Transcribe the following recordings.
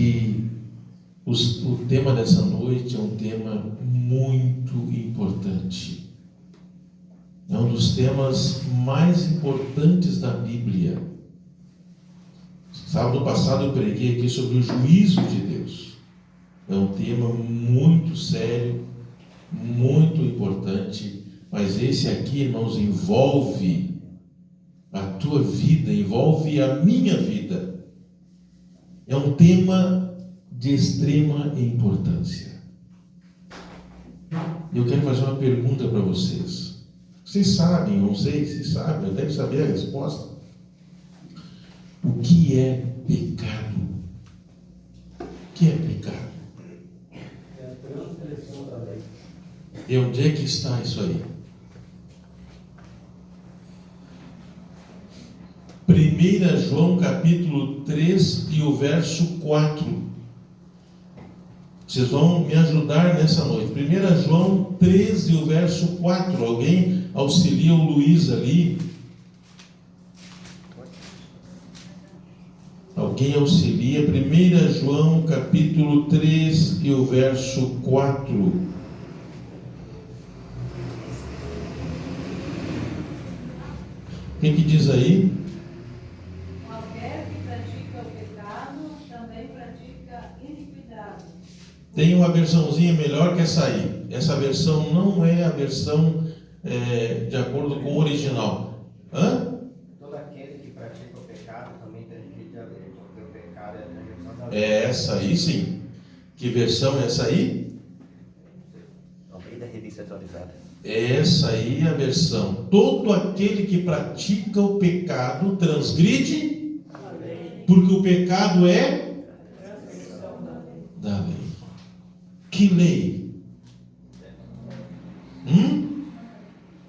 que o tema dessa noite é um tema muito importante. É um dos temas mais importantes da Bíblia. Sábado passado eu preguei aqui sobre o juízo de Deus. É um tema muito sério, muito importante, mas esse aqui, irmãos, envolve a tua vida, envolve a minha vida. É um tema de extrema importância. Eu quero fazer uma pergunta para vocês. Vocês sabem, não sei se sabem, eu devo saber a resposta. O que é pecado? O que é pecado? É a transgressão da lei. E onde é que está isso aí? 1 João capítulo 3 e o verso 4. Vocês vão me ajudar nessa noite. 1 João 3 e o verso 4. Alguém auxilia o Luiz ali? Alguém auxilia? 1 João capítulo 3 e o verso 4. O que diz aí? Qualquer que pratica o pecado também pratica iniquidade. Tem uma versãozinha melhor que essa aí. Essa versão não é a versão de acordo com o original. Todo aquele que pratica o pecado também transgride a lei, porque o pecado é a transgressão da lei. É essa aí sim. Que versão é essa aí? Almeida Revista Atualizada. Essa aí é a versão. Todo aquele que pratica o pecado transgride, porque o pecado é da lei. Que lei?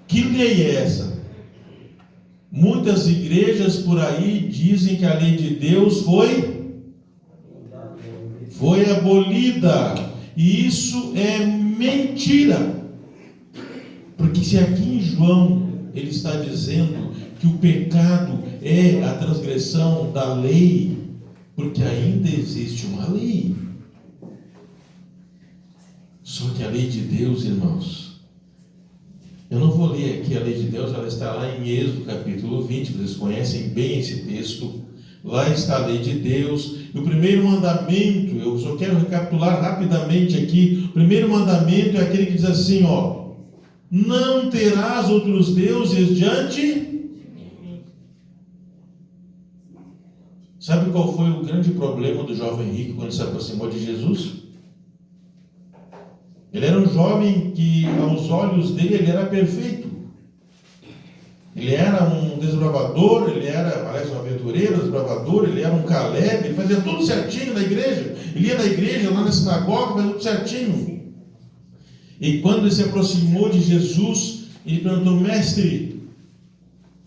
Que lei é essa? Muitas igrejas por aí dizem que a lei de Deus foi abolida. E isso é mentira. Porque se aqui em João ele está dizendo que o pecado é a transgressão da lei, porque ainda existe uma lei. Só que a lei de Deus, irmãos, eu não vou ler aqui a lei de Deus, ela está lá em Êxodo capítulo 20, vocês conhecem bem esse texto. Lá está a lei de Deus. E o primeiro mandamento, eu só quero recapitular rapidamente aqui. O primeiro mandamento é aquele que diz assim, não terás outros deuses diante de mim. Sabe qual foi o grande problema do jovem rico quando se aproximou de Jesus? Ele era um jovem que, aos olhos dele, ele era perfeito. Ele era um desbravador, ele era, aliás, um aventureiro, desbravador, ele era um Caleb, ele fazia tudo certinho na igreja. Ele ia na igreja, lá na sinagoga, fazia tudo certinho. E quando ele se aproximou de Jesus, ele perguntou, mestre,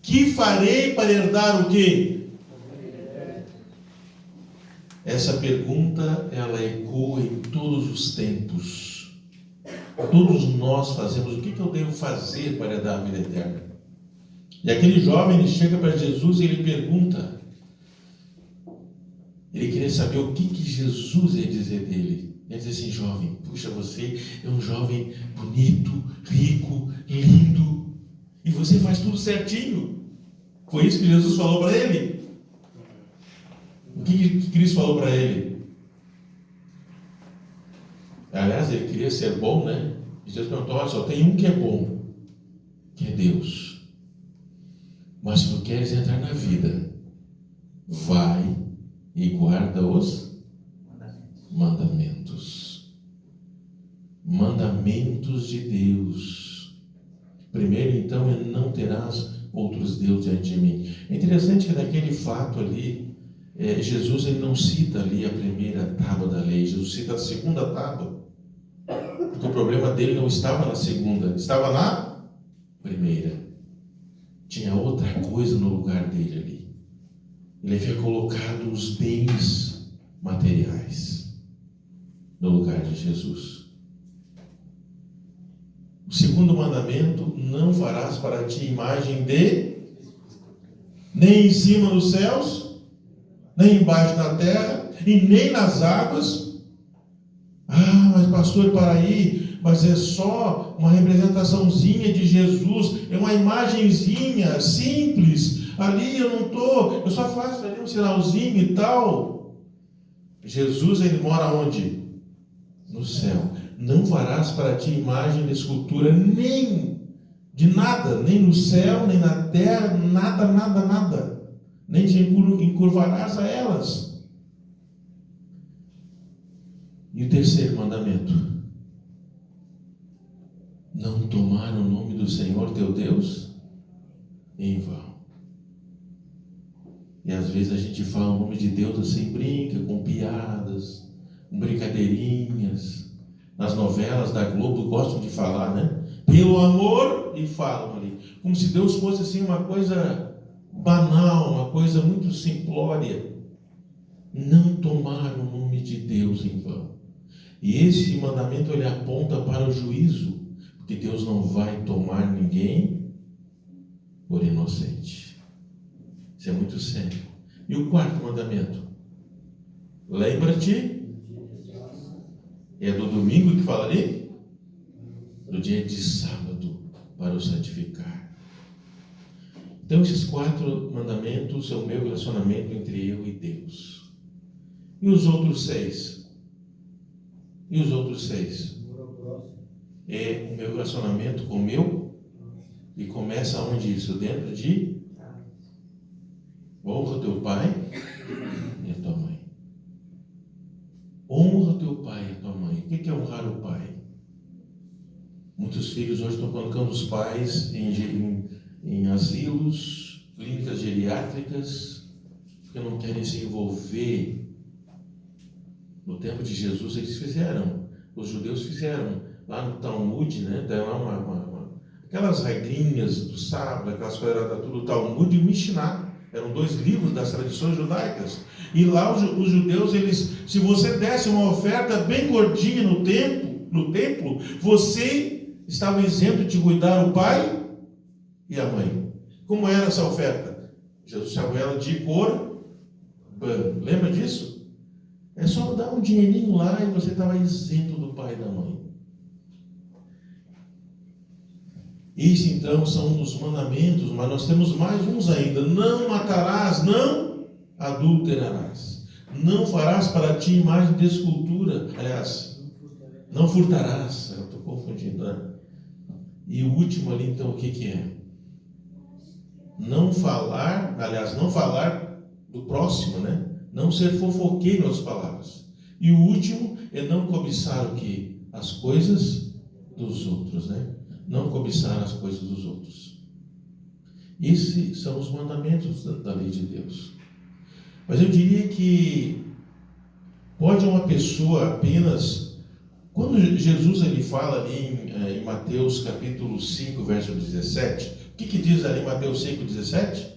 que farei para herdar o quê? Essa pergunta, ela ecoa em todos os tempos. Todos nós fazemos, o que eu devo fazer para herdar a vida eterna? E aquele jovem, ele chega para Jesus e ele pergunta. Ele queria saber o que Jesus ia dizer dele. Ele diz assim, jovem, puxa, você é um jovem bonito, rico, lindo, e você faz tudo certinho. Foi isso que Jesus falou para ele. O que Cristo falou para ele? Aliás, ele queria ser bom, né? E Jesus perguntou, olha, só tem um que é bom, que é Deus. Mas se tu queres entrar na vida, vai e guarda os mandamentos. Mandamentos de Deus. Primeiro, então, é não terás outros deuses diante de mim. É interessante que naquele fato ali, Jesus ele não cita ali a primeira tábua da lei, Jesus cita a segunda tábua. Porque o problema dele não estava na segunda, estava na primeira. Tinha outra coisa no lugar dele ali. Ele havia colocado os bens materiais no lugar de Jesus. O segundo mandamento, não farás para ti imagem de nem em cima nos céus, nem embaixo da terra, e nem nas águas. Ah, mas pastor, para aí, mas é só uma representaçãozinha de Jesus, é uma imagenzinha simples. Ali eu só faço ali um sinalzinho e tal. Jesus, ele mora onde? No céu. Não farás para ti imagem de escultura, nem de nada, nem no céu, nem na terra, nada, nada, nada. Nem te encurvarás a elas. E o terceiro mandamento: não tomar o nome do Senhor teu Deus em vão. E às vezes a gente fala o nome de Deus assim, brinca com piadas, com brincadeirinhas. Nas novelas da Globo gostam de falar, né? Pelo amor, e falam ali, como se Deus fosse assim uma coisa banal, uma coisa muito simplória. Não tomar o nome de Deus em vão. E esse mandamento ele aponta para o juízo, porque Deus não vai tomar ninguém por inocente. Isso é muito sério. E o quarto mandamento: lembra-te. É do domingo que fala ali? Do dia de sábado, para o santificar. Então, esses 4 mandamentos são o meu relacionamento entre eu e Deus. E os outros 6? E os outros 6? É o meu relacionamento com o meu. E começa onde isso? Dentro de honra teu pai e a tua mãe. Honra teu pai e a tua mãe. O que é honrar o pai? Muitos filhos hoje estão colocando os pais em asilos, clínicas geriátricas, porque não querem se envolver. No tempo de Jesus eles fizeram, os judeus fizeram, lá no Talmud, né? Tem lá aquelas regrinhas do sábado, aquelas coisas, tudo, o Talmud e o Mishnah. Eram 2 livros das tradições judaicas. E lá os judeus, eles, se você desse uma oferta bem gordinha no templo, você estava isento de cuidar o pai e a mãe. Como era essa oferta? Jesus chamou ela de corban. Lembra disso? É só dar um dinheirinho lá e você estava isento do pai e da mãe. Isso então são os mandamentos, mas nós temos mais uns ainda. Não matarás, não adulterarás, não farás para ti imagem de escultura. Aliás, não furtarás. Eu estou confundindo, né? E o último ali então o que é? Não falar do próximo, né? Não ser fofoqueiro nas palavras. E o último é não cobiçar o que? As coisas dos outros, né? Não cobiçar as coisas dos outros. Esses são os mandamentos da lei de Deus. Mas eu diria que pode uma pessoa apenas... Quando Jesus ele fala ali em Mateus capítulo 5, verso 17, o que diz ali em Mateus 5, 17?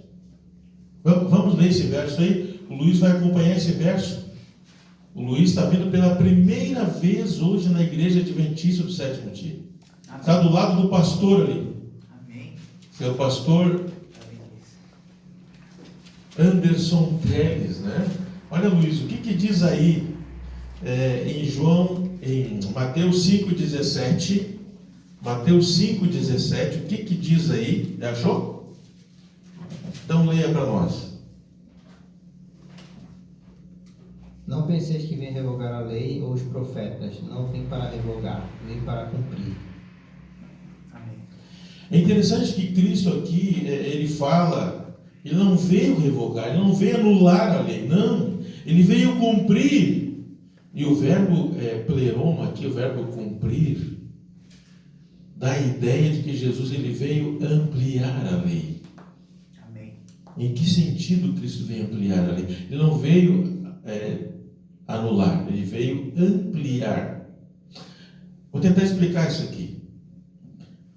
Vamos ler esse verso aí. O Luiz vai acompanhar esse verso. O Luiz está vindo pela primeira vez hoje na igreja adventista do 7º dia. Está do lado do pastor ali. Amém. Que é o pastor Anderson Teles, né? Olha, Luiz, o que diz aí em Mateus 5,17? Mateus 5,17, o que diz aí? Achou? Então leia para nós. Não penseis que vem revogar a lei ou os profetas. Não vim para revogar, vim para cumprir. É interessante que Cristo aqui, ele fala, ele não veio revogar, ele não veio anular a lei, não, ele veio cumprir. E o verbo pleroma aqui, o verbo cumprir, dá a ideia de que Jesus ele veio ampliar a lei. Amém. Em que sentido Cristo veio ampliar a lei? Ele não veio anular, ele veio ampliar. Vou tentar explicar isso aqui.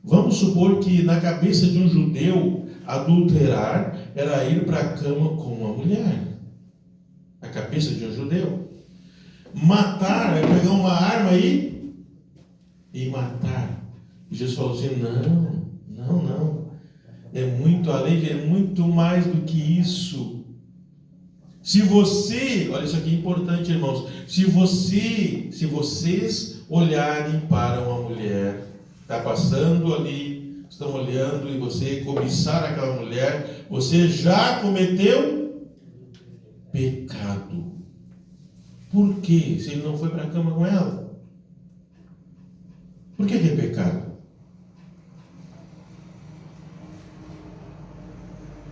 Vamos supor que na cabeça de um judeu, adulterar era ir para a cama com uma mulher. A cabeça de um judeu. Matar é pegar uma arma e matar. E Jesus falou assim, não. A lei é muito mais do que isso. Se você, olha isso aqui é importante, irmãos, se vocês olharem para uma mulher, está passando ali, estão olhando e você cobiçar aquela mulher, você já cometeu pecado. Por quê? Se ele não foi para a cama com ela. Por que é pecado?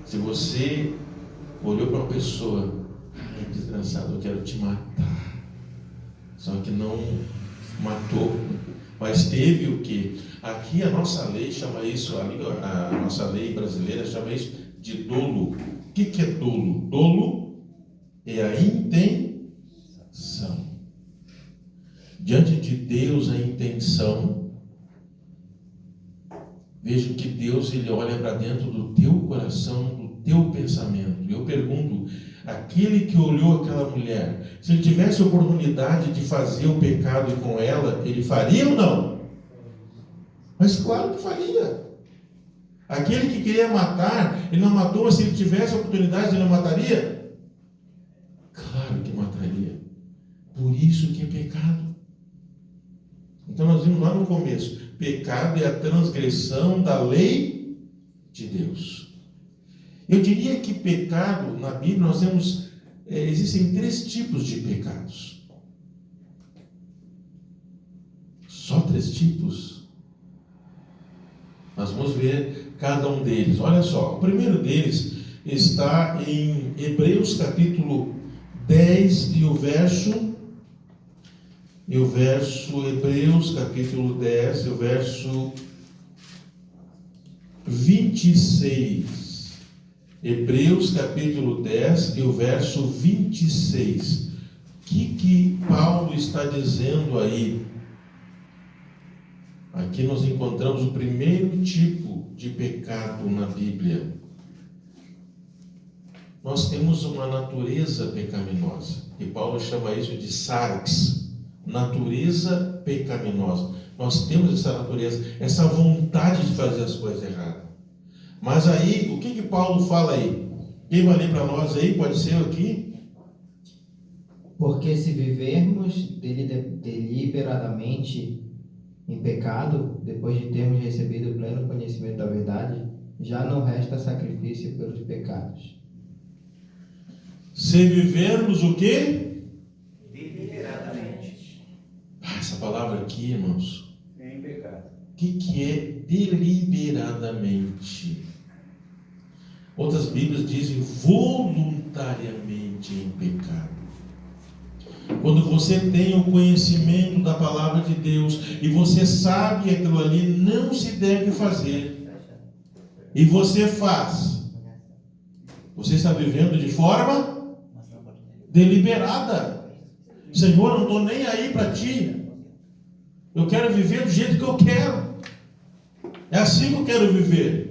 Se você olhou para uma pessoa, ai, desgraçado, eu quero te matar. Só que não matou. Mas teve o quê? Aqui a nossa lei chama isso, a nossa lei brasileira chama isso de dolo. O que é dolo? Dolo é a intenção. Diante de Deus, a intenção. Veja que Deus, Ele olha para dentro do teu coração, do teu pensamento. Eu pergunto, aquele que olhou aquela mulher, se ele tivesse a oportunidade de fazer o pecado com ela, ele faria ou não? Mas claro que faria. Aquele que queria matar, ele não matou, mas se ele tivesse a oportunidade, ele não mataria? Claro que mataria. Por isso que é pecado. Então nós vimos lá no começo, pecado é a transgressão da lei de Deus. Eu diria que pecado, na Bíblia, nós temos, existem 3 tipos de pecados. Só 3 tipos. Nós vamos ver cada um deles. Olha só, o primeiro deles está em Hebreus capítulo 10 e o verso Hebreus capítulo 10 e o verso 26. Hebreus capítulo 10 e o verso 26. O que Paulo está dizendo aí? Aqui nós encontramos o primeiro tipo de pecado na Bíblia. Nós temos uma natureza pecaminosa, e Paulo chama isso de sarx, natureza pecaminosa. Nós temos essa natureza, essa vontade de fazer as coisas erradas. Mas aí, o que Paulo fala aí? Quem vai ler para nós aí? Pode ser aqui? Porque se vivermos deliberadamente em pecado, depois de termos recebido o pleno conhecimento da verdade, já não resta sacrifício pelos pecados. Se vivermos o quê? Deliberadamente. Essa palavra aqui, irmãos. Em pecado. O que é deliberadamente? Outras Bíblias dizem voluntariamente em pecado. Quando você tem o conhecimento da palavra de Deus e você sabe que aquilo ali não se deve fazer, e você faz, você está vivendo de forma deliberada. Senhor, eu não estou nem aí para ti. Eu quero viver do jeito que eu quero. É assim que eu quero viver.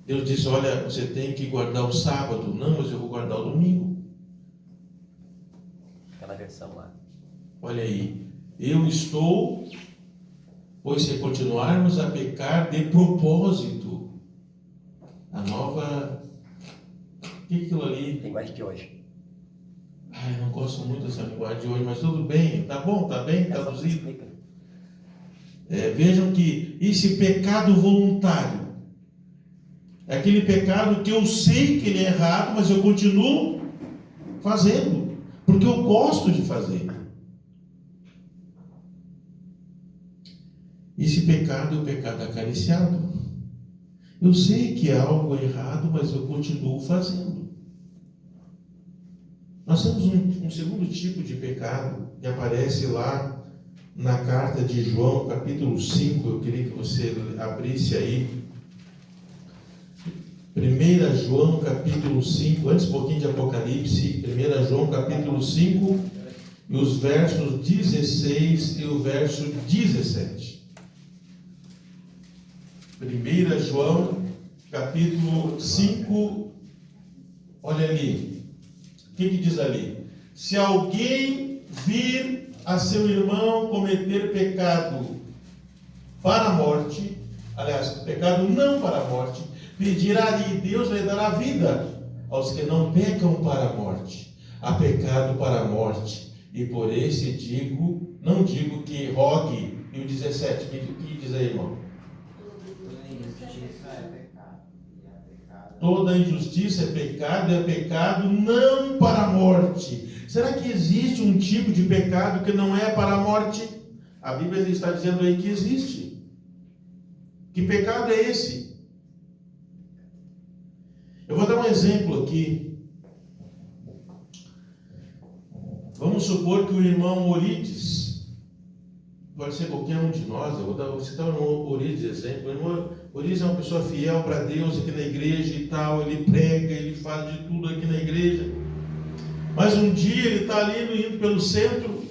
Deus disse, olha, você tem que guardar o sábado. Não, mas eu vou guardar o domingo. Aquela versão lá. Olha aí. Eu estou, pois se continuarmos a pecar de propósito. A nova... O que é aquilo ali? Linguagem de hoje. Ai, eu não gosto muito dessa linguagem de hoje, mas tudo bem. Tá bom, tá bem traduzido. Vejam que esse pecado voluntário é aquele pecado que eu sei que ele é errado, mas eu continuo fazendo, porque eu gosto de fazer. Esse pecado é o pecado acariciado. Eu sei que é algo errado, mas eu continuo fazendo. Nós temos um segundo tipo de pecado que aparece lá na carta de João, capítulo 5. Eu queria que você abrisse aí. 1 João, capítulo 5, antes um pouquinho de Apocalipse, 1 João, capítulo 5, e os versos 16 e o verso 17. 1 João, capítulo 5, olha ali. O que diz ali? Se alguém vir a seu irmão cometer pecado para a morte, aliás, pecado não para a morte, pedirá e Deus lhe dará vida. aos que não pecam para a morte. Há pecado para a morte, e por esse digo, não digo que rogue. E o 17, o que diz aí, irmão? Toda injustiça é pecado. E é pecado. Toda injustiça é pecado não para a morte. Será que existe um tipo de pecado que não é para a morte? A Bíblia está dizendo aí que existe. Que pecado é esse? Eu vou dar um exemplo aqui. Vamos supor que o irmão Orides, pode ser qualquer um de nós, eu vou citar o irmão Orides de exemplo. O irmão Orides é uma pessoa fiel para Deus aqui na igreja e tal, ele prega, ele faz de tudo aqui na igreja. Mas um dia ele está ali indo pelo centro,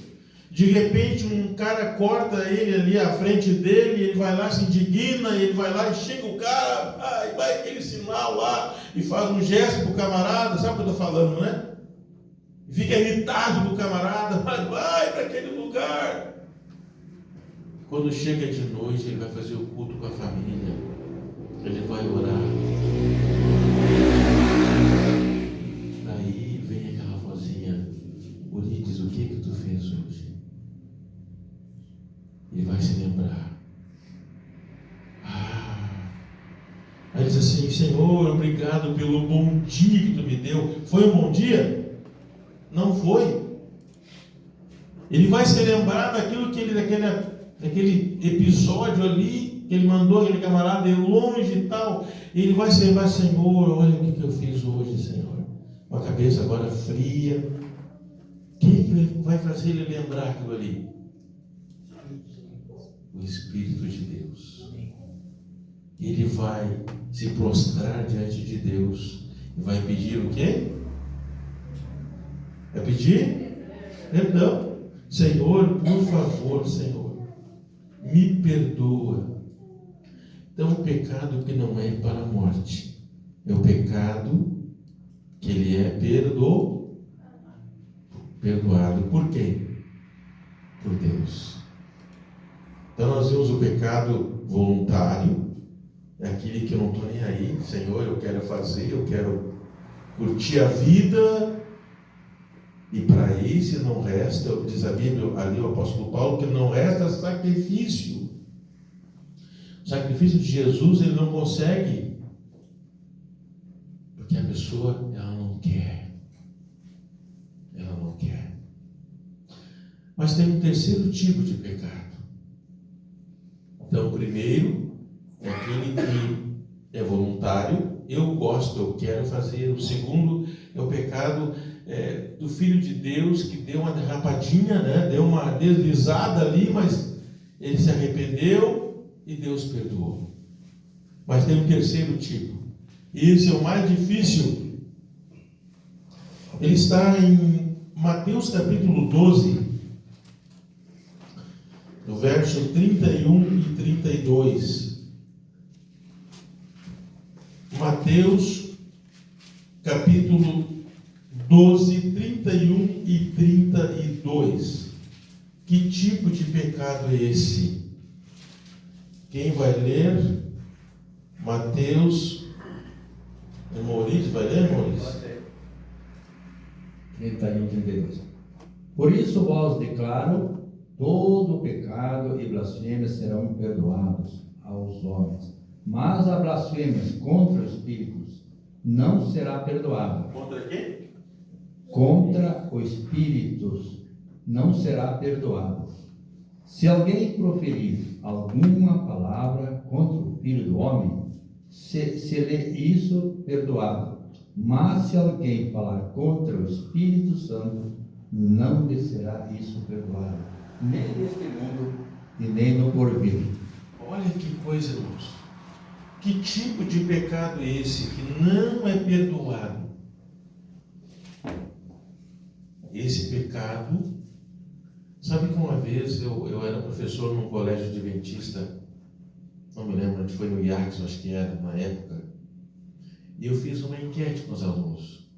de repente um cara corta ele ali à frente dele, ele vai lá, se indigna, ele vai lá e xinga o cara, vai aquele sinal lá, e faz um gesto para o camarada, sabe o que eu estou falando, né? Fica irritado com o camarada, vai para aquele lugar. Quando chega de noite, ele vai fazer o culto com a família, ele vai orar. Daí vem aquela vozinha: Orides, o que tu fez hoje? Ele vai se lembrar. Aí ele diz assim: Senhor, obrigado pelo bom dia que tu me deu. Foi um bom dia? Não foi. Ele vai se lembrar daquilo que ele, daquele episódio ali, que ele mandou aquele camarada ir longe e tal. E ele vai se lembrar: Senhor, olha o que eu fiz hoje, Senhor. Com a cabeça agora fria. Quem que vai fazer ele lembrar aquilo ali? O Espírito de Deus. Ele vai se prostrar diante de Deus e vai pedir o quê? Vai pedir perdão. Senhor, por favor, Senhor, me perdoa. Então, o pecado que não é para a morte é o pecado que ele é perdoado. Por quem? Por Deus. Então nós vemos o pecado voluntário, é aquele que eu não estou nem aí, Senhor, eu quero fazer, eu quero curtir a vida, e para isso não resta, diz a Bíblia, ali o apóstolo Paulo, que não resta sacrifício. O sacrifício de Jesus ele não consegue, porque a pessoa ela não quer. Mas tem um terceiro tipo de pecado. Então, o primeiro é aquele que é voluntário, eu gosto, eu quero fazer. O segundo é o pecado do Filho de Deus, que deu uma derrapadinha, né? Deu uma deslizada ali, mas ele se arrependeu e Deus perdoou. Mas tem um terceiro tipo, e esse é o mais difícil. Ele está em Mateus capítulo 12, no verso 31 e 32. Mateus, capítulo 12, 31 e 32. Que tipo de pecado é esse? Quem vai ler? Mateus. Maurício, vai ler, Maurício? 31 e 32. Por isso vos declaro: todo pecado e blasfêmia serão perdoados aos homens, mas a blasfêmia contra os espíritos não será perdoada. Contra quem? Contra os espíritos não será perdoada. Se alguém proferir alguma palavra contra o Filho do Homem, se-lhe isso perdoado. Mas se alguém falar contra o Espírito Santo, não lhe será isso perdoado, nem neste mundo e nem no porvir. Olha que coisa, irmãos. Que tipo de pecado é esse que não é perdoado? Esse pecado, sabe que uma vez eu era professor num colégio adventista, não me lembro onde foi, no IACS, acho que era na época, e eu fiz uma enquete com os alunos.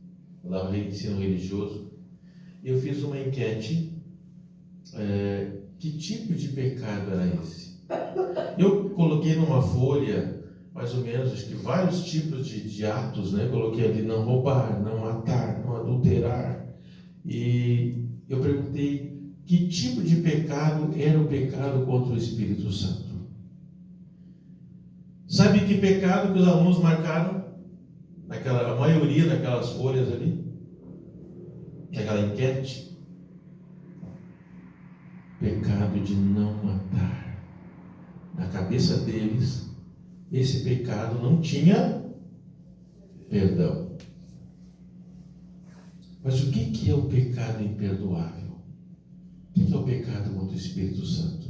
Eu dava ensino religioso, e eu fiz uma enquete, que tipo de pecado era esse? Eu coloquei numa folha mais ou menos, acho que vários tipos de atos, né? Coloquei ali: não roubar, não matar, não adulterar. E eu perguntei que tipo de pecado era o pecado contra o Espírito Santo. Sabe que pecado que os alunos marcaram? A maioria daquelas folhas ali, naquela enquete: pecado de não matar. Na cabeça deles, esse pecado não tinha perdão. Mas o que é o pecado imperdoável? O que é o pecado contra o Espírito Santo?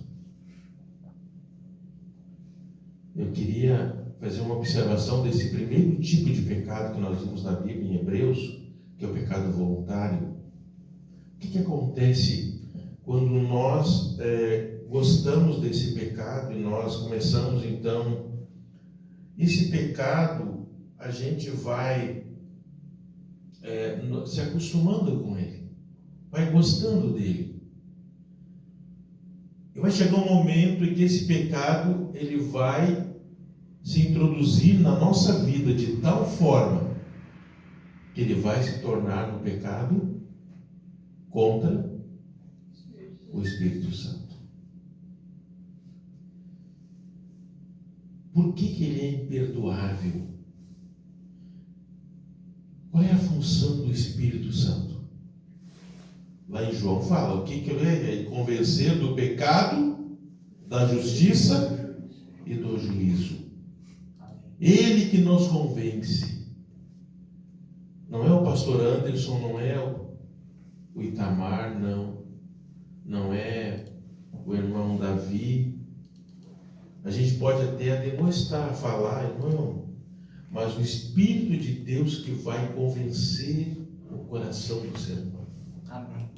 Eu queria fazer uma observação desse primeiro tipo de pecado que nós vimos na Bíblia, em Hebreus, que é o pecado voluntário. O que acontece quando nós gostamos desse pecado e nós começamos, então, esse pecado, a gente vai se acostumando com ele, vai gostando dele. E vai chegar um momento em que esse pecado, ele vai se introduzir na nossa vida de tal forma que ele vai se tornar um pecado contra o Espírito Santo. Por que ele é imperdoável? Qual é a função do Espírito Santo? Lá em João fala, o que ele é? Convencer do pecado, da justiça e do juízo. Ele que nos convence. Não é o pastor Anderson, não é o Itamar, não é o irmão Davi. A gente pode até demonstrar, falar, irmão, mas o Espírito de Deus que vai convencer o coração do ser humano. Amém.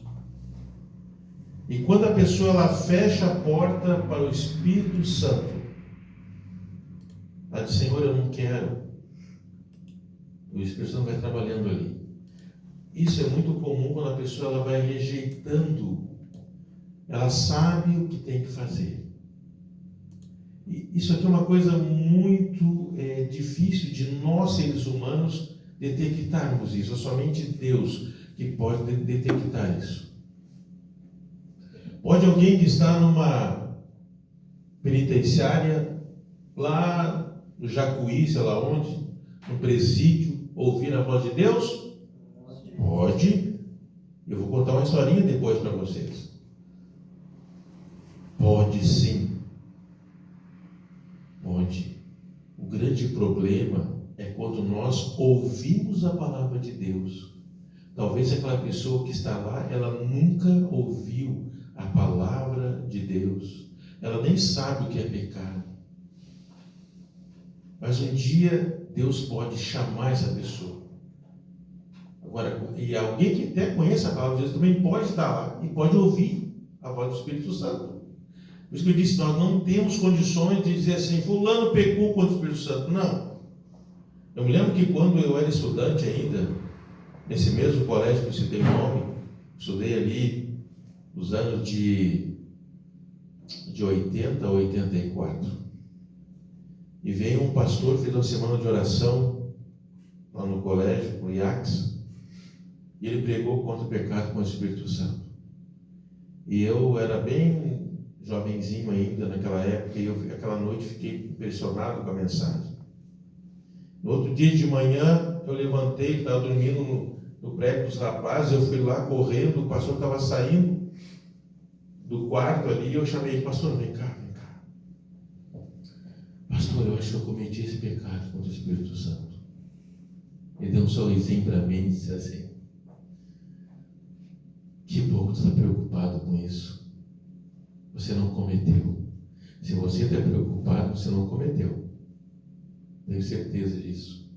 E quando a pessoa ela fecha a porta para o Espírito Santo, ela diz: Senhor, eu não quero. O Espírito Santo vai trabalhando ali. Isso é muito comum quando a pessoa ela vai rejeitando. Ela sabe o que tem que fazer. E isso aqui é uma coisa muito difícil de nós, seres humanos, detectarmos isso. É somente Deus que pode detectar isso. Pode alguém que está numa penitenciária, lá no Jacuí, sei lá onde, no presídio, ouvir a voz de Deus? Pode. Eu vou contar uma historinha depois para vocês. Pode sim. Pode. O grande problema é quando nós ouvimos a palavra de Deus. Talvez aquela pessoa que está lá, ela nunca ouviu a palavra de Deus. Ela nem sabe o que é pecado. Mas um dia Deus pode chamar essa pessoa. Agora, e alguém que até conhece a palavra de Deus também pode estar lá e pode ouvir a voz do Espírito Santo. Por isso que eu disse, nós não temos condições de dizer assim, fulano pecou contra o Espírito Santo. Não. Eu me lembro que quando eu era estudante ainda, nesse mesmo colégio que eu citei o nome, estudei ali nos anos de 80 a 84. E veio um pastor, fez uma semana de oração lá no colégio, no IACS, e ele pregou contra o pecado com o Espírito Santo. E eu era bem jovenzinho ainda naquela época, e aquela noite fiquei impressionado com a mensagem. No outro dia de manhã, eu levantei, estava dormindo no prédio dos rapazes, eu fui lá correndo, o pastor estava saindo do quarto ali, e eu chamei ele: pastor, vem cá. Pastor, eu acho que eu cometi esse pecado contra o Espírito Santo. Ele deu um sorrisinho para mim e disse assim: que bom que você está preocupado com isso. Você não cometeu. Se você está preocupado, você não cometeu. Tenho certeza disso.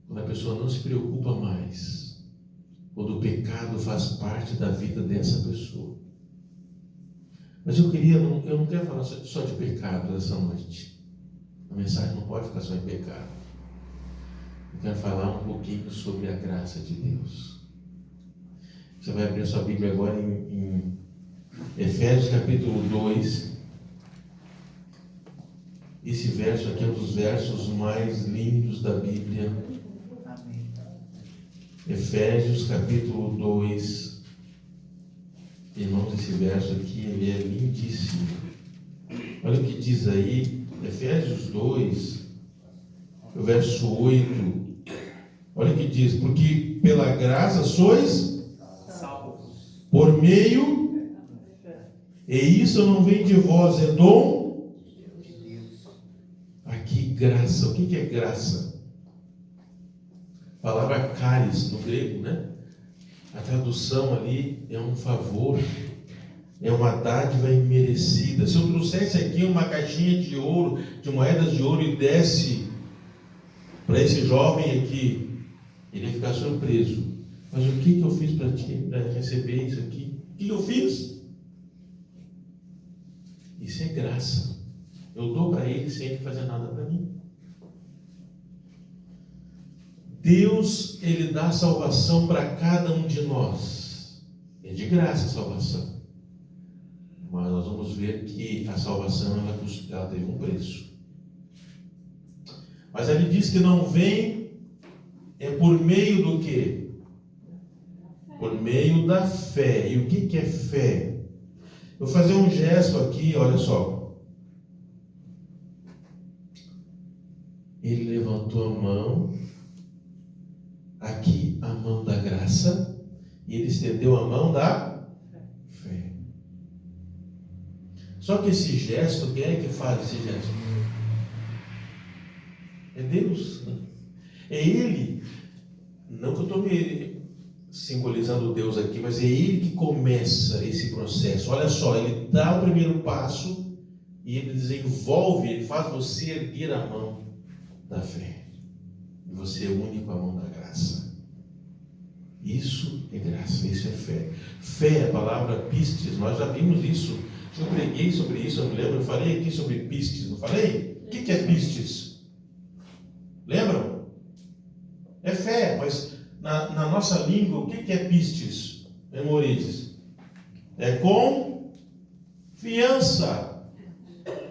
Quando a pessoa não se preocupa mais, quando o pecado faz parte da vida dessa pessoa. Mas eu não quero falar só de pecado nessa noite. A mensagem não pode ficar só em pecado. Eu quero falar um pouquinho sobre a graça de Deus. Você vai abrir a sua Bíblia agora em Efésios capítulo 2. Esse verso aqui é um dos versos mais lindos da Bíblia. Amém. Efésios capítulo 2. Irmãos, esse verso aqui, ele é lindíssimo. Olha o que diz aí, Efésios 2, o verso 8. Olha o que diz: porque pela graça sois Salvos. por meio, e isso não vem de vós, é dom. Aqui, graça. O que é graça? A palavra charis no grego, né? A tradução ali é um favor, é uma dádiva imerecida. Se eu trouxesse aqui uma caixinha de ouro, de moedas de ouro, e desse para esse jovem aqui, ele ia ficar surpreso. Mas o que eu fiz para ti, para receber isso aqui? O que eu fiz? Isso é graça. Eu dou para ele sem ele fazer nada para mim. Deus, ele dá salvação para cada um de nós. É de graça a salvação. Mas nós vamos ver que a salvação, ela teve um preço. Mas ele diz que não vem, é por meio do quê? Por meio da fé. E o que é fé? Eu vou fazer um gesto aqui, olha só. Ele levantou a mão, aqui a mão da graça, e ele estendeu a mão da fé. Só que esse gesto, quem é que faz esse gesto? É Deus. É Ele. Não que eu estou me simbolizando Deus aqui, mas é Ele que começa esse processo. Olha só, Ele dá o primeiro passo e Ele desenvolve, Ele faz você erguer a mão da fé. E você une com a mão da graça. Isso é graça, isso é fé. Fé é a palavra pistes, nós já vimos isso. Eu preguei sobre isso, eu me lembro, eu falei aqui sobre pistes, não falei? O que é pistes? Lembram? É fé, mas na nossa língua, o que é pistes? Memorize. É confiança.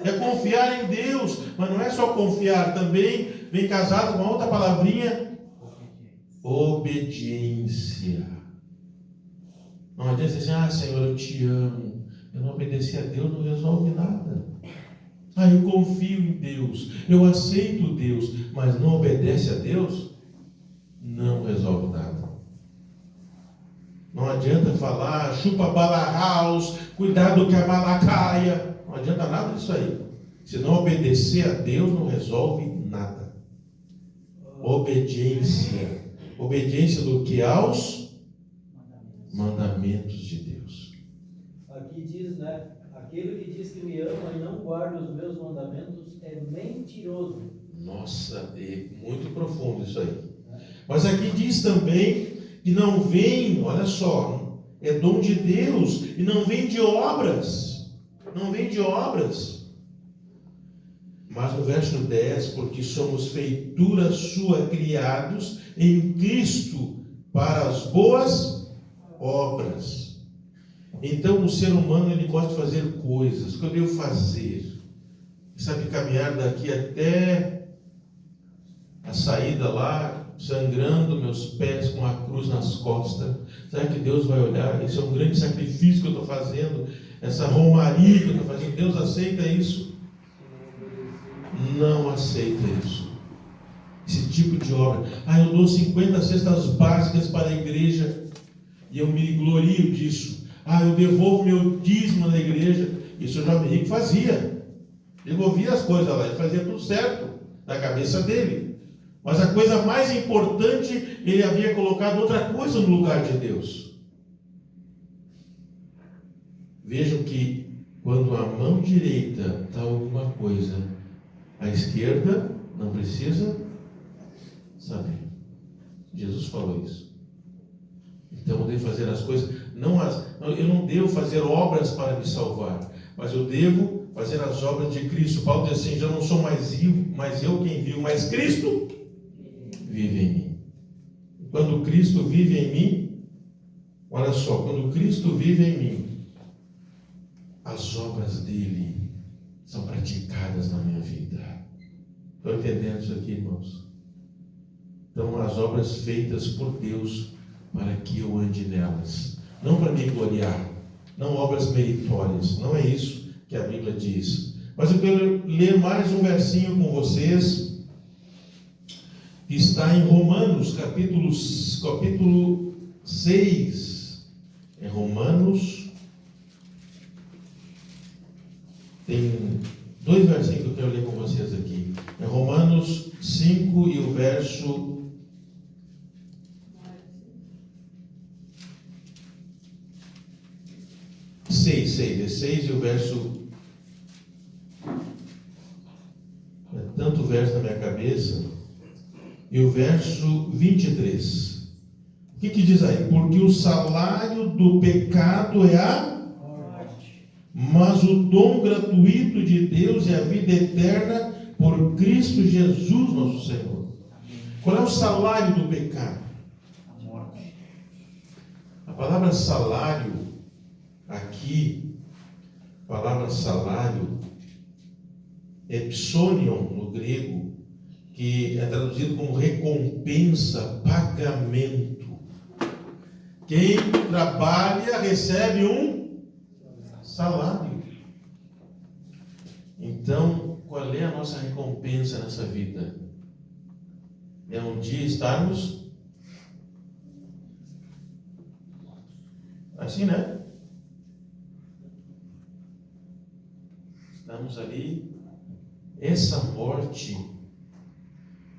É confiar em Deus, mas não é só confiar, também vem casado com uma outra palavrinha: obediência. Não adianta dizer assim: Senhor, eu te amo. Eu não obedecer a Deus, não resolve nada. Eu confio em Deus, eu aceito Deus, mas não obedece a Deus, não resolve nada. Não adianta falar, chupa bala house, cuidado que a bala caia. Não adianta nada disso aí. Se não obedecer a Deus, não resolve nada. Obediência. Obediência do que? Aos mandamentos de Deus. Aqui diz, né? Aquele que diz que me ama e não guarda os meus mandamentos é mentiroso. Nossa, é muito profundo isso aí. Mas aqui diz também que não vem, olha só, é dom de Deus e não vem de obras. Não vem de obras. Mas no verso 10, porque somos feitura sua, criados em Cristo para as boas obras. Então o ser humano, ele gosta de fazer coisas. O que eu devo fazer? Sabe, caminhar daqui até a saída lá, sangrando meus pés com a cruz nas costas. Será que Deus vai olhar? Isso é um grande sacrifício que eu estou fazendo, essa romaria que eu estou fazendo. Deus aceita isso? Não aceita isso. Esse tipo de obra. Eu dou 50 cestas básicas para a igreja e eu me glorio disso. Eu devolvo meu dízimo na igreja. Isso o Jovem Rico fazia. Devolvia as coisas lá, ele fazia tudo certo na cabeça dele. Mas a coisa mais importante, ele havia colocado outra coisa no lugar de Deus. Vejam que quando a mão direita está alguma coisa, a esquerda não precisa saber. Jesus falou isso. Então eu devo fazer as coisas, eu não devo fazer obras para me salvar, mas eu devo fazer as obras de Cristo. Paulo diz assim: já não sou mais eu quem vivo, mas Cristo vive em mim. Quando Cristo vive em mim, olha só, quando Cristo vive em mim, as obras dele são praticadas na minha vida. Estão entendendo isso aqui, irmãos? Então, as obras feitas por Deus para que eu ande nelas, não para me gloriar, não obras meritórias, não é isso que a Bíblia diz. Mas eu quero ler mais um versinho com vocês, que está em Romanos, capítulo 6. Em Romanos, tem 2 versinhos que eu quero ler com vocês aqui. É Romanos 5 e o verso 6 e o verso, é tanto verso na minha cabeça, e o verso 23. O que diz aí? Porque o salário do pecado é a Morte. mas o dom gratuito de Deus é a vida eterna por Cristo Jesus, nosso Senhor. Qual é o salário do pecado? A morte. A palavra salário, aqui, a palavra salário é psonion no grego, que é traduzido como recompensa, pagamento. Quem trabalha recebe um salário. Então, qual é a nossa recompensa nessa vida? É um dia estarmos assim, né? Estamos ali. Essa morte,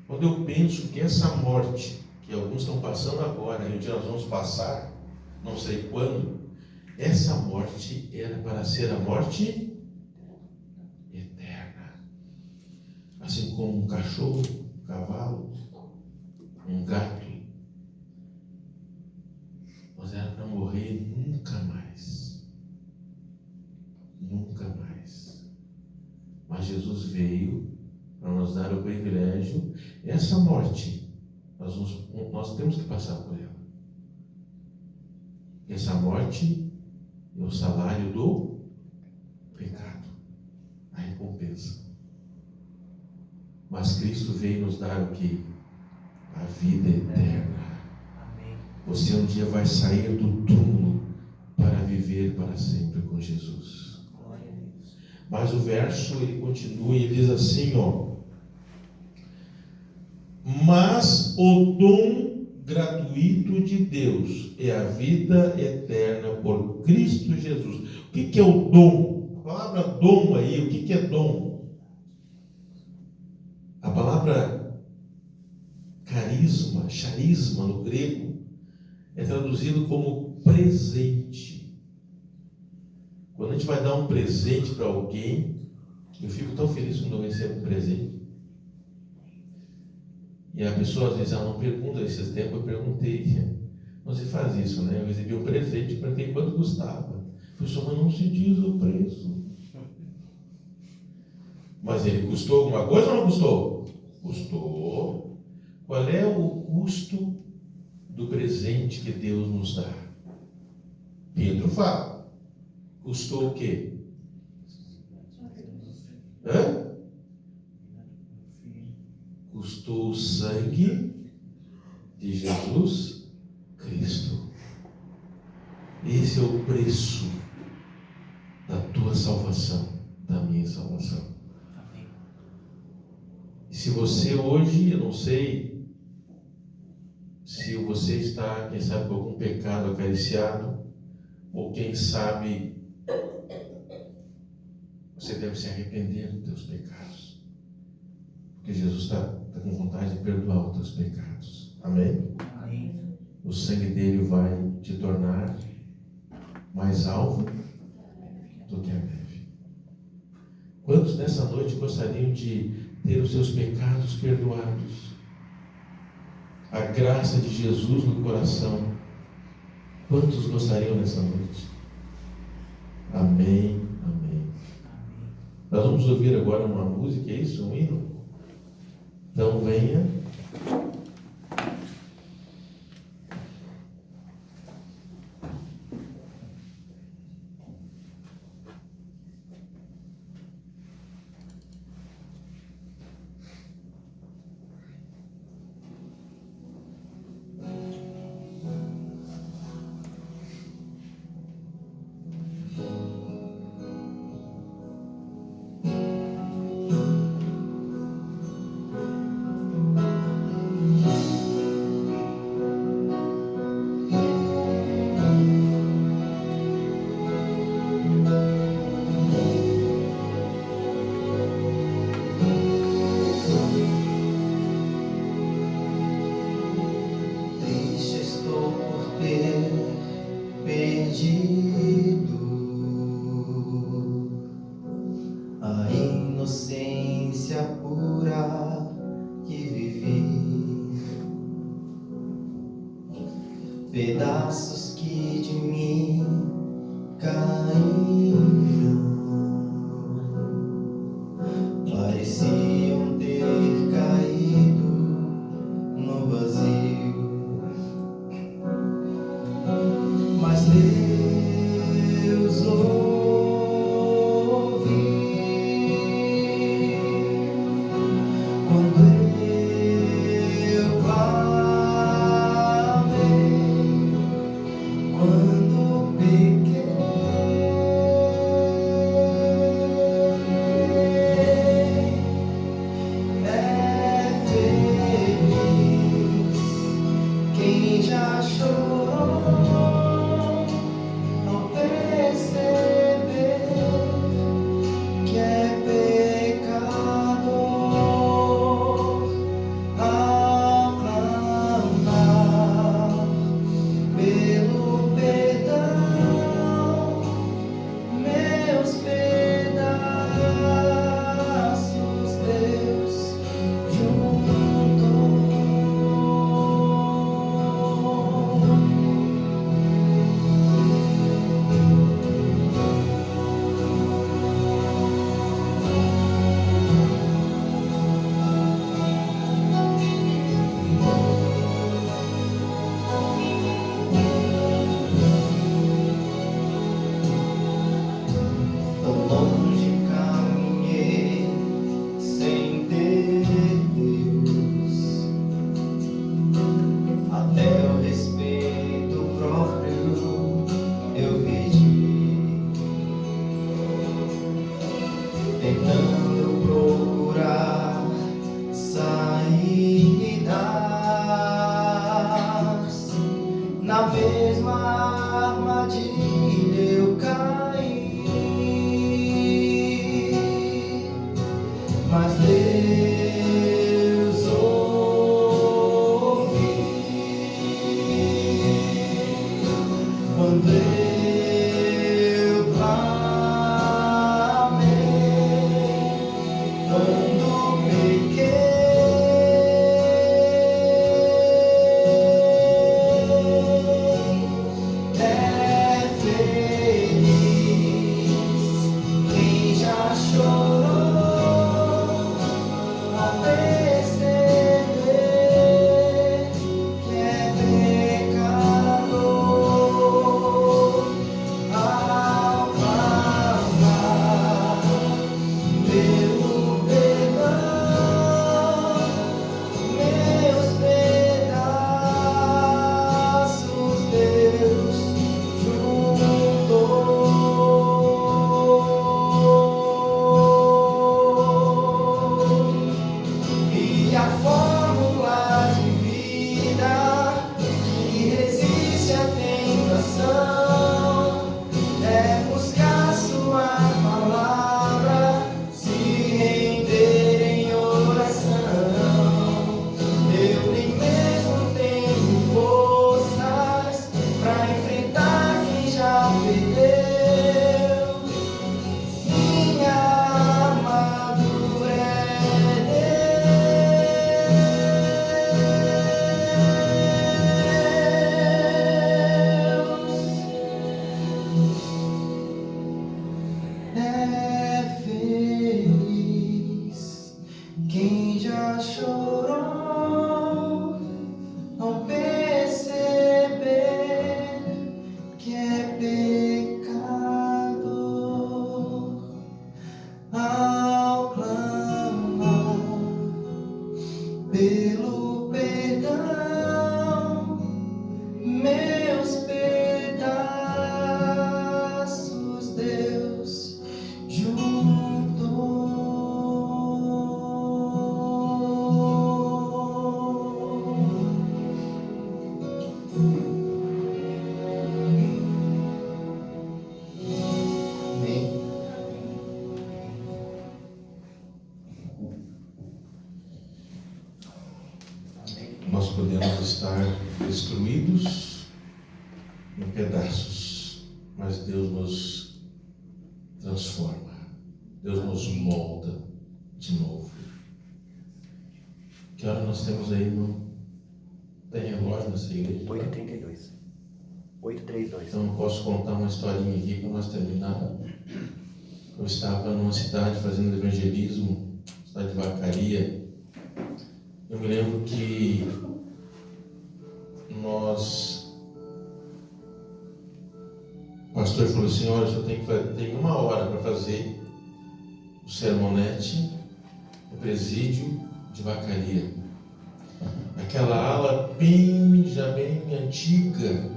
quando eu penso que essa morte, que alguns estão passando agora, e um dia nós vamos passar, não sei quando, essa morte era para ser a morte eterna. Assim como um cachorro, um cavalo, um gato. Mas era para morrer nunca mais. Nunca mais. Mas Jesus veio para nos dar o privilégio. Essa morte, nós temos que passar por ela. Essa morte é o salário do pecado, a recompensa. Mas Cristo veio nos dar o que? A vida eterna. Amém. Você um dia vai sair do túmulo para viver para sempre com Jesus. Glória a Deus. Mas o verso ele continua e ele diz assim, ó: mas o dom gratuito de Deus é a vida eterna por Cristo Jesus. O que é o dom? A palavra dom aí, o que é dom? A palavra carisma, charisma no grego, é traduzido como presente. Quando a gente vai dar um presente para alguém, eu fico tão feliz quando eu recebo um presente. E a pessoa às vezes ela não pergunta, esses tempos eu perguntei, você faz isso, né? Eu recebi um presente, perguntei quanto custava. A pessoa, mas não se diz o preço. Mas ele custou alguma coisa ou não custou? Custou. Qual é o custo do presente que Deus nos dá? Pedro fala. Custou o quê? Hã? Custou o sangue de Jesus Cristo. Esse é o preço da tua salvação, da minha salvação. Amém. E se você hoje, eu não sei se você está, quem sabe, com algum pecado acariciado, ou quem sabe você deve se arrepender dos teus pecados, porque Jesus está com vontade de perdoar os teus pecados. Amém? Amém. O sangue dele vai te tornar mais alvo do que a neve. Quantos nessa noite gostariam de ter os seus pecados perdoados? A graça de Jesus no coração. Quantos gostariam nessa noite? Amém, amém. Nós vamos ouvir agora uma música, é isso? Um hino? Então venha. perdido, a inocência pura que vivi, pedaços que de mim caíram, pareciam ter caído no vazio, mas Deus ouve quando eu clamei, quando pequei. É feliz quem já chorou ao perceber que é pecador, ao clamar pelo perdão, meus pedaços Deus juntou. Tão longe caminhei sem ter Deus, até o respeito próprio eu perdi, tentando procurar saídas, na mesma armadilha eu caí, mas Deus ouve quando eu clamei, quando pequei. É feliz quem já chorou ao perceber que é pecador, ao clamar pelo perdão, meus pedaços Deus juntou. E a fórmula de vida que resiste à tentação é buscar sua palavra, se render em oração. Eu nem mesmo tenho forças pra enfrentar quem já perdeu. Minha armadura é Deus. É feliz quem já chorou ao perceber que é pecador, ao clamar pelo perdão, meus pedaços Deus juntou. Amém. Nós podemos estar destruídos em pedaços, mas Deus nos transforma, Deus nos molda de novo. Que hora nós temos aí, irmão? Tem relógio nessa igreja? 8h32. 8h32. Então eu posso contar uma historinha aqui para nós terminar. Eu estava numa cidade fazendo evangelismo, cidade de Vacaria. Eu me lembro que o pastor falou assim: olha, só tem 1 hora para fazer o sermonete no presídio de Vacaria. Aquela ala já bem antiga,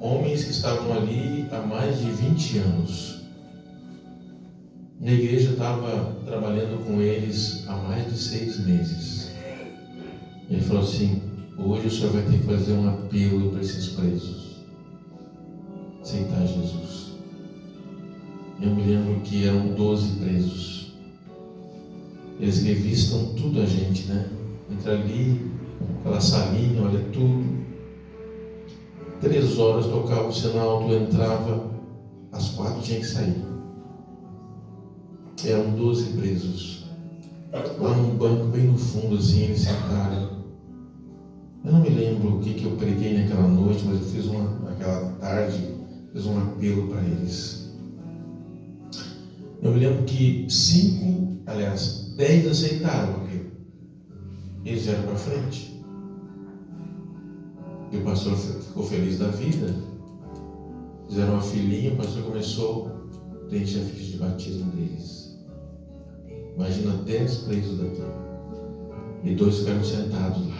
homens que estavam ali há mais de 20 anos. E a igreja estava trabalhando com eles há mais de 6 meses. Ele falou assim: hoje o senhor vai ter que fazer um apelo para esses presos aceitar Jesus. Eu me lembro que eram 12 presos. Eles revistam tudo a gente, né? Entra ali, aquela salinha, olha tudo. 3 horas tocava o sinal, tu entrava, às 4 tinha que sair. Eram 12 presos. Lá num banco bem no fundo, assim, eles sentaram. Eu não me lembro o que eu preguei naquela noite, mas eu fiz naquela tarde, fiz um apelo para eles. Eu me lembro que 10 aceitaram o apelo. Eles vieram para frente. E o pastor ficou feliz da vida. Fizeram uma filinha, o pastor começou a preencher a ficha de batismo deles. Imagina 10 presos daqui. E 2 ficaram sentados lá.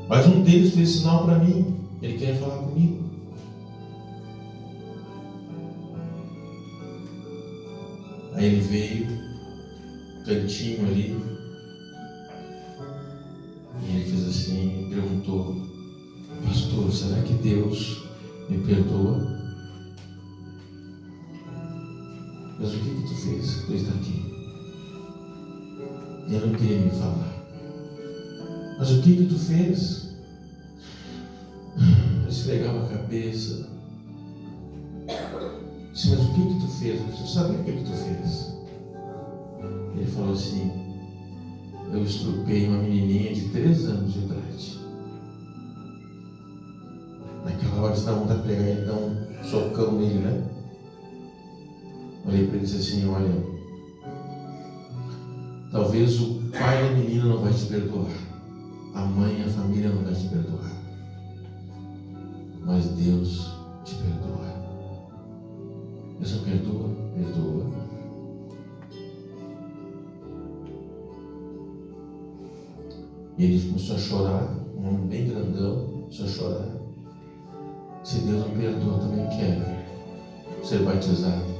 Mas um deles fez sinal para mim. Ele queria falar comigo. Aí ele veio, cantinho ali, e ele fez assim, e perguntou: pastor, será que Deus me perdoa? Mas o que tu fez? Tu está aqui. Ele não queria me falar. Mas o que tu fez? Eu esfregava a cabeça. Disse: mas o que tu fez? Eu disse: sabe o que tu fez? Ele falou assim: eu estrupei uma menininha de 3 anos de idade. Naquela hora você dá vontade de pegar ele e dar um socão nele, né? Olhei para ele e disse assim: olha, talvez o pai da menina não vai te perdoar, a mãe e a família não vai te perdoar, mas Deus te perdoa. Deus não perdoa? Perdoa. E ele começou a chorar, um homem bem grandão, começou a chorar. Se Deus não perdoa, eu também quero ser batizado.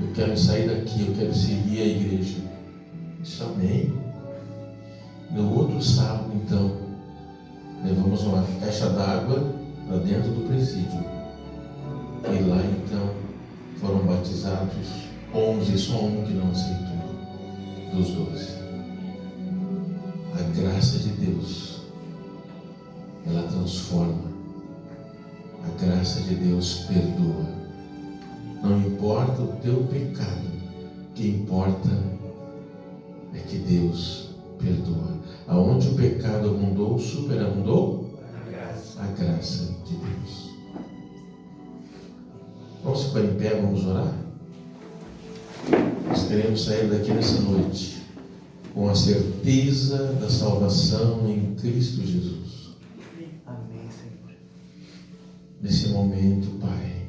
Eu quero sair daqui, eu quero seguir a igreja. Isso, amém. No outro sábado, então, levamos uma caixa d'água para dentro do presídio. E lá, então, foram batizados 11, só um que não aceitou, dos 12. A graça de Deus, ela transforma. A graça de Deus perdoa. Não importa o teu pecado, o que importa é que Deus perdoa. Aonde o pecado abundou, superabundou a graça de Deus. Vamos ficar em pé, vamos orar? Nós queremos sair daqui nessa noite com a certeza da salvação em Cristo Jesus. Amém, Senhor. Nesse momento, Pai,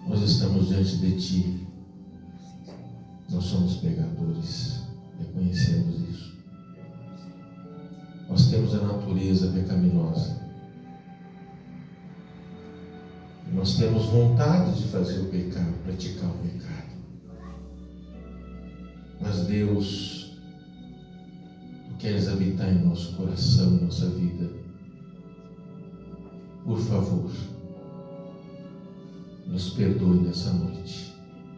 nós estamos diante de Ti. Nós somos pecadores, reconhecemos isso. Nós temos a natureza pecaminosa. Nós temos vontade de fazer o pecado, praticar o pecado. Mas Deus, Tu queres habitar em nosso coração, em nossa vida. Por favor, nos perdoe nessa noite.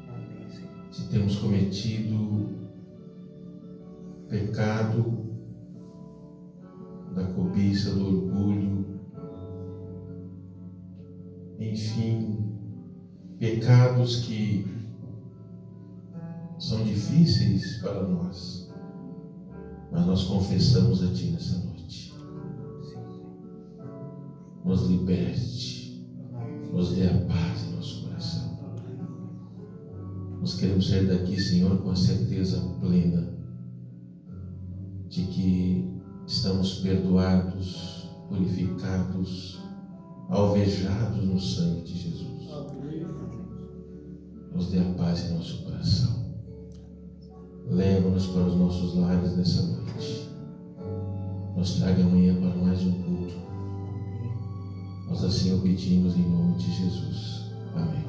Amém, Senhor. Se temos cometido pecado cobiça, do orgulho, enfim, pecados que são difíceis para nós, mas nós confessamos a Ti nessa noite. Nos liberte, nos dê a paz em nosso coração. Nós queremos sair daqui, Senhor, com a certeza plena de que estamos perdoados, purificados, alvejados no sangue de Jesus. Nos dê a paz em nosso coração. Leva-nos para os nossos lares nessa noite. Nos traga amanhã para mais um culto. Nós assim o pedimos em nome de Jesus. Amém.